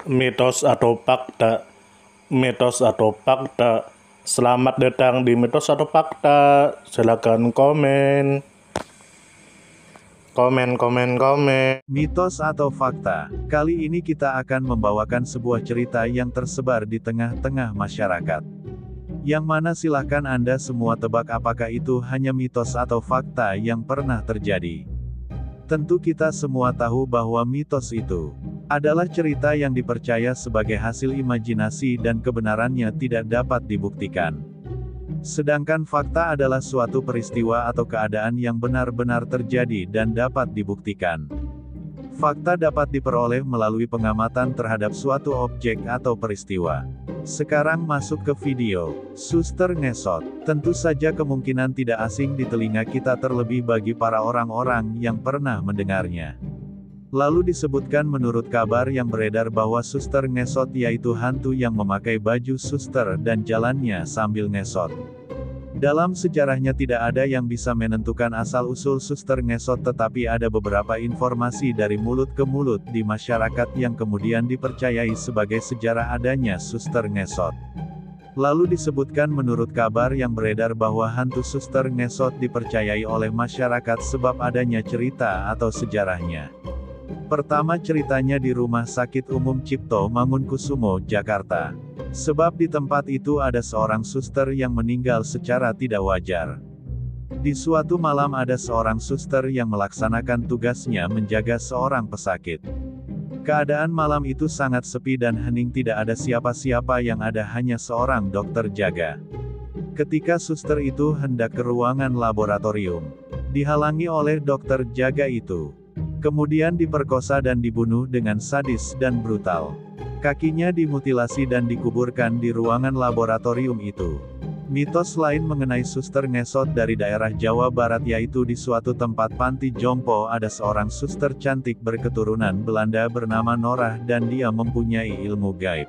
Mitos atau fakta? Mitos atau fakta? Selamat datang di Mitos atau Fakta. Silakan komen. Komen. Mitos atau fakta? Kali ini kita akan membawakan sebuah cerita yang tersebar di tengah-tengah masyarakat. Yang mana silahkan Anda semua tebak apakah itu hanya mitos atau fakta yang pernah terjadi. Tentu kita semua tahu bahwa mitos itu adalah cerita yang dipercaya sebagai hasil imajinasi dan kebenarannya tidak dapat dibuktikan. Sedangkan fakta adalah suatu peristiwa atau keadaan yang benar-benar terjadi dan dapat dibuktikan. Fakta dapat diperoleh melalui pengamatan terhadap suatu objek atau peristiwa. Sekarang masuk ke video. Suster ngesot. Tentu saja kemungkinan tidak asing di telinga kita terlebih bagi para orang-orang yang pernah mendengarnya. Lalu disebutkan menurut kabar yang beredar bahwa suster ngesot yaitu hantu yang memakai baju suster dan jalannya sambil ngesot. Dalam sejarahnya tidak ada yang bisa menentukan asal-usul suster ngesot, tetapi ada beberapa informasi dari mulut ke mulut di masyarakat yang kemudian dipercayai sebagai sejarah adanya suster ngesot. Lalu disebutkan menurut kabar yang beredar bahwa hantu suster ngesot dipercayai oleh masyarakat sebab adanya cerita atau sejarahnya. Pertama ceritanya di Rumah Sakit Umum Cipto Mangunkusumo, Jakarta. Sebab di tempat itu ada seorang suster yang meninggal secara tidak wajar. Di suatu malam ada seorang suster yang melaksanakan tugasnya menjaga seorang pesakit. Keadaan malam itu sangat sepi dan hening, tidak ada siapa-siapa yang ada hanya seorang dokter jaga. Ketika suster itu hendak ke ruangan laboratorium, dihalangi oleh dokter jaga itu. Kemudian diperkosa dan dibunuh dengan sadis dan brutal. Kakinya dimutilasi dan dikuburkan di ruangan laboratorium itu. Mitos lain mengenai suster ngesot dari daerah Jawa Barat yaitu di suatu tempat panti jompo ada seorang suster cantik berketurunan Belanda bernama Norah dan dia mempunyai ilmu gaib.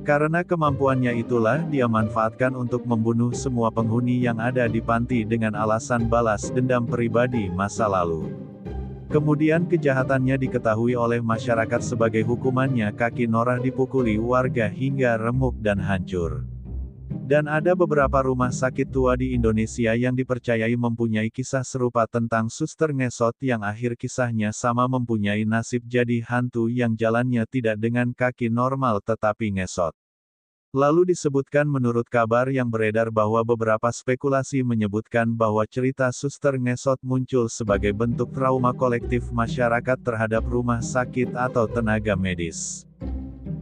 Karena kemampuannya itulah dia manfaatkan untuk membunuh semua penghuni yang ada di panti dengan alasan balas dendam pribadi masa lalu. Kemudian kejahatannya diketahui oleh masyarakat, sebagai hukumannya kaki Norah dipukuli warga hingga remuk dan hancur. Dan ada beberapa rumah sakit tua di Indonesia yang dipercayai mempunyai kisah serupa tentang suster ngesot yang akhir kisahnya sama, mempunyai nasib jadi hantu yang jalannya tidak dengan kaki normal tetapi ngesot. Lalu disebutkan menurut kabar yang beredar bahwa beberapa spekulasi menyebutkan bahwa cerita suster ngesot muncul sebagai bentuk trauma kolektif masyarakat terhadap rumah sakit atau tenaga medis.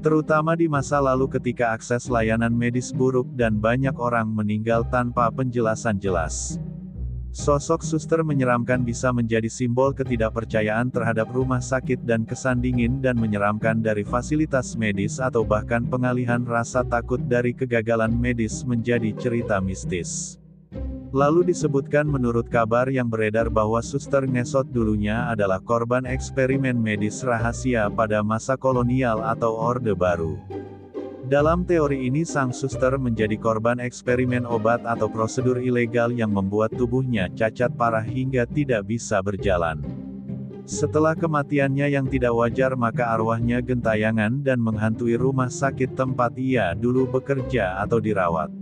Terutama di masa lalu ketika akses layanan medis buruk dan banyak orang meninggal tanpa penjelasan jelas. Sosok suster menyeramkan bisa menjadi simbol ketidakpercayaan terhadap rumah sakit dan kesan dingin dan menyeramkan dari fasilitas medis atau bahkan pengalihan rasa takut dari kegagalan medis menjadi cerita mistis. Lalu disebutkan menurut kabar yang beredar bahwa suster ngesot dulunya adalah korban eksperimen medis rahasia pada masa kolonial atau Orde Baru. Dalam teori ini sang suster menjadi korban eksperimen obat atau prosedur ilegal yang membuat tubuhnya cacat parah hingga tidak bisa berjalan. Setelah kematiannya yang tidak wajar maka arwahnya gentayangan dan menghantui rumah sakit tempat ia dulu bekerja atau dirawat.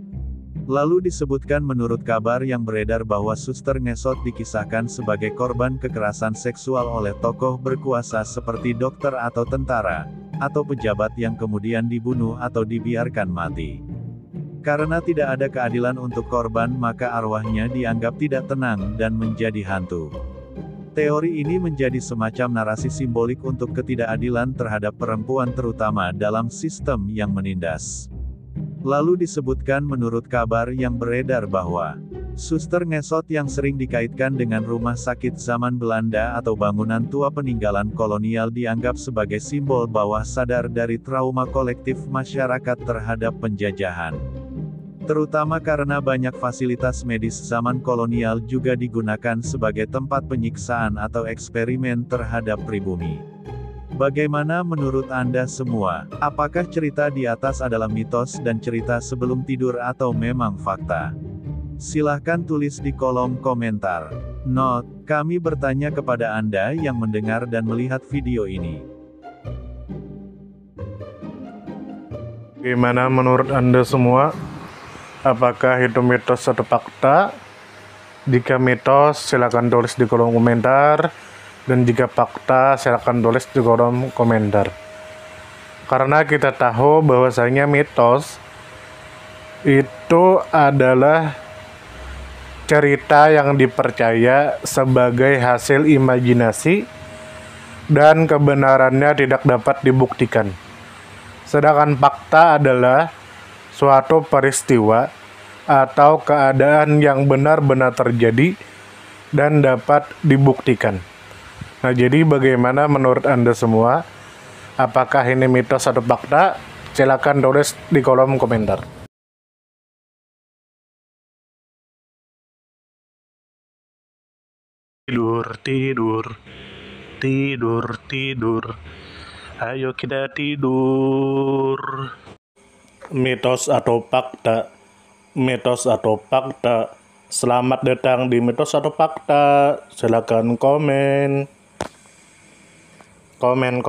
Lalu disebutkan menurut kabar yang beredar bahwa suster ngesot dikisahkan sebagai korban kekerasan seksual oleh tokoh berkuasa seperti dokter atau tentara, atau pejabat yang kemudian dibunuh atau dibiarkan mati. Karena tidak ada keadilan untuk korban maka arwahnya dianggap tidak tenang dan menjadi hantu. Teori ini menjadi semacam narasi simbolik untuk ketidakadilan terhadap perempuan terutama dalam sistem yang menindas. Lalu disebutkan menurut kabar yang beredar bahwa suster ngesot yang sering dikaitkan dengan rumah sakit zaman Belanda atau bangunan tua peninggalan kolonial dianggap sebagai simbol bawah sadar dari trauma kolektif masyarakat terhadap penjajahan. Terutama karena banyak fasilitas medis zaman kolonial juga digunakan sebagai tempat penyiksaan atau eksperimen terhadap pribumi. Bagaimana menurut Anda semua? Apakah cerita di atas adalah mitos dan cerita sebelum tidur atau memang fakta? Silahkan tulis di kolom komentar. Note, kami bertanya kepada Anda yang mendengar dan melihat video ini. Gimana menurut Anda semua? Apakah itu mitos atau fakta? Jika mitos, silakan tulis di kolom komentar. Dan jika fakta, silakan tulis di kolom komentar. Karena kita tahu bahwasanya mitos itu adalah cerita yang dipercaya sebagai hasil imajinasi dan kebenarannya tidak dapat dibuktikan. Sedangkan fakta adalah suatu peristiwa atau keadaan yang benar-benar terjadi dan dapat dibuktikan. Nah, jadi bagaimana menurut Anda semua? Apakah ini mitos atau fakta? Silakan tulis di kolom komentar. Tidur, tidur, tidur, tidur. Ayo kita tidur. Mitos atau fakta? Mitos atau fakta? Selamat datang di mitos atau fakta. Silakan komen. Komen.